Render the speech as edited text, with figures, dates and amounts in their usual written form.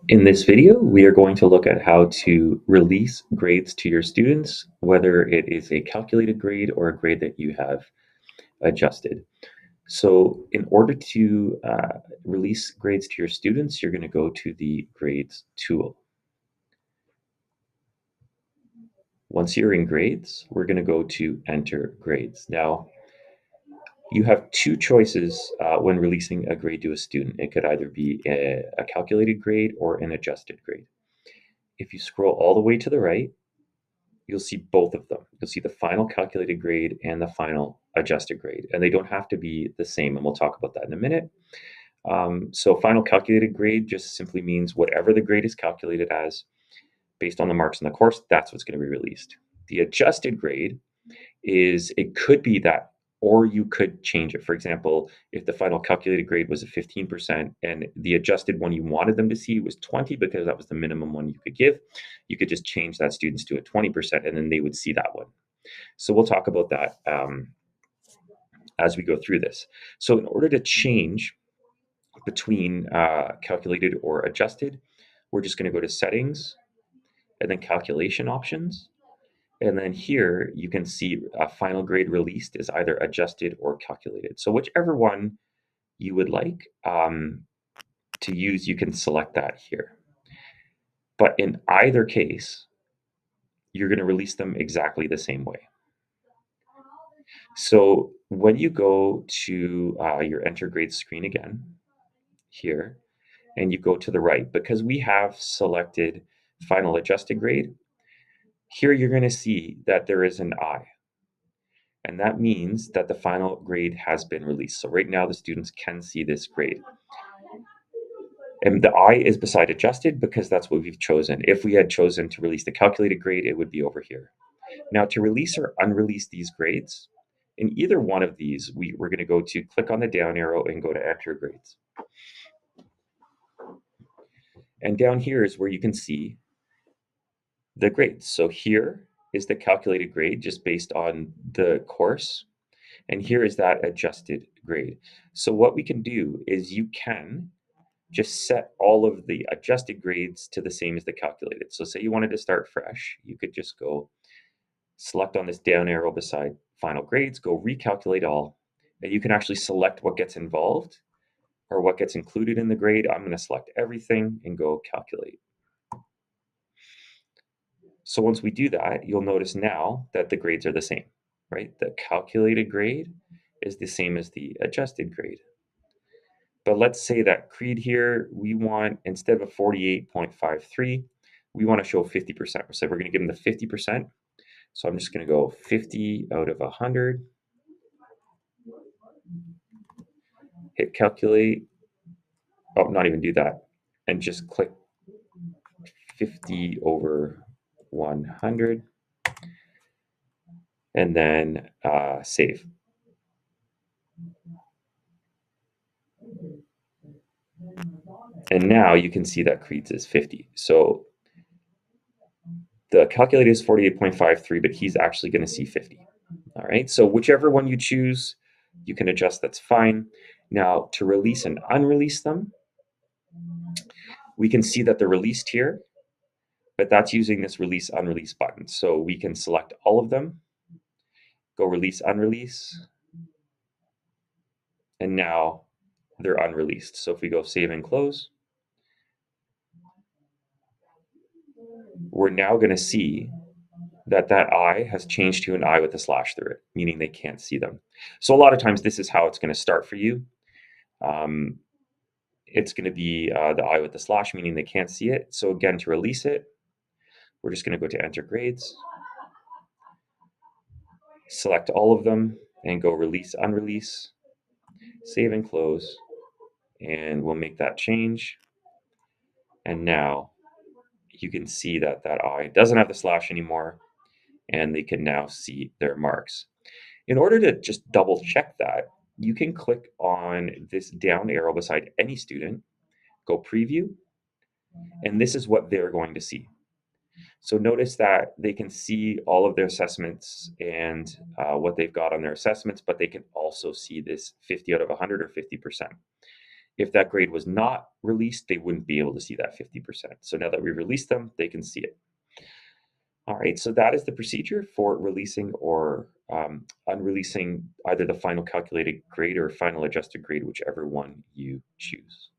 In this video, we are going to look at how to release grades to your students, whether it is a calculated grade or a grade that you have adjusted. So in order to release grades to your students, you're going to go to the Grades tool. Once you're in Grades, we're going to go to Enter Grades. Now, you have two choices when releasing a grade to a student. It could either be a calculated grade or an adjusted grade. If you scroll all the way to the right, you'll see both of them. You'll see the final calculated grade and the final adjusted grade, and they don't have to be the same, and we'll talk about that in a minute. So final calculated grade just simply means whatever the grade is calculated as based on the marks in the course, that's what's going to be released. The adjusted grade is it could be that, or you could change it. For example, if the final calculated grade was a 15% and the adjusted one you wanted them to see was 20 because that was the minimum one you could give, you could just change that students to a 20% and then they would see that one. So we'll talk about that as we go through this. So in order to change between calculated or adjusted, we're just going to go to settings and then calculation options. And then here you can see a final grade released is either adjusted or calculated. So whichever one you would like to use, you can select that here. But in either case, you're going to release them exactly the same way. So when you go to your enter grade screen again here, and you go to the right, because we have selected final adjusted grade, here you're going to see that there is an I. And that means that the final grade has been released. So right now the students can see this grade. And the I is beside adjusted because that's what we've chosen. If we had chosen to release the calculated grade, it would be over here. Now to release or unrelease these grades, in either one of these, we're going to go to click on the down arrow and go to enter grades. And down here is where you can see the grades. So here is the calculated grade just based on the course. And here is that adjusted grade. So what we can do is you can just set all of the adjusted grades to the same as the calculated. So say you wanted to start fresh, you could just go select on this down arrow beside final grades, go recalculate all, and you can actually select what gets involved or what gets included in the grade. I'm going to select everything and go calculate. So once we do that, you'll notice now that the grades are the same, right? The calculated grade is the same as the adjusted grade. But let's say that creed here, we want, instead of a 48.53, we want to show 50%. So we're going to give them the 50%. So I'm just going to go 50 out of 100. Hit calculate. Oh, not even do that. And just click 50 over 100. And then save. And now you can see that creeds is 50. So the calculator is 48.53, but he's actually going to see 50. All right, so whichever one you choose, you can adjust, that's fine. Now to release and unrelease them, we can see that they're released here, but that's using this release unrelease button. So we can select all of them, go release unrelease, and now they're unreleased. So if we go save and close, we're now going to see that I has changed to an I with a slash through it, meaning they can't see them. So a lot of times this is how it's going to start for you. It's going to be the I with the slash, meaning they can't see it. So again, to release it, we're just going to go to enter grades, select all of them, and go release, unrelease, save and close, and we'll make that change. And now you can see that I doesn't have the slash anymore, and they can now see their marks. In order to just double check that, you can click on this down arrow beside any student, go preview, and this is what they're going to see. So notice that they can see all of their assessments and what they've got on their assessments, but they can also see this 50 out of 100 or 50%. If that grade was not released, they wouldn't be able to see that 50%. So now that we've released them, they can see it. All right, so that is the procedure for releasing or unreleasing either the final calculated grade or final adjusted grade, whichever one you choose.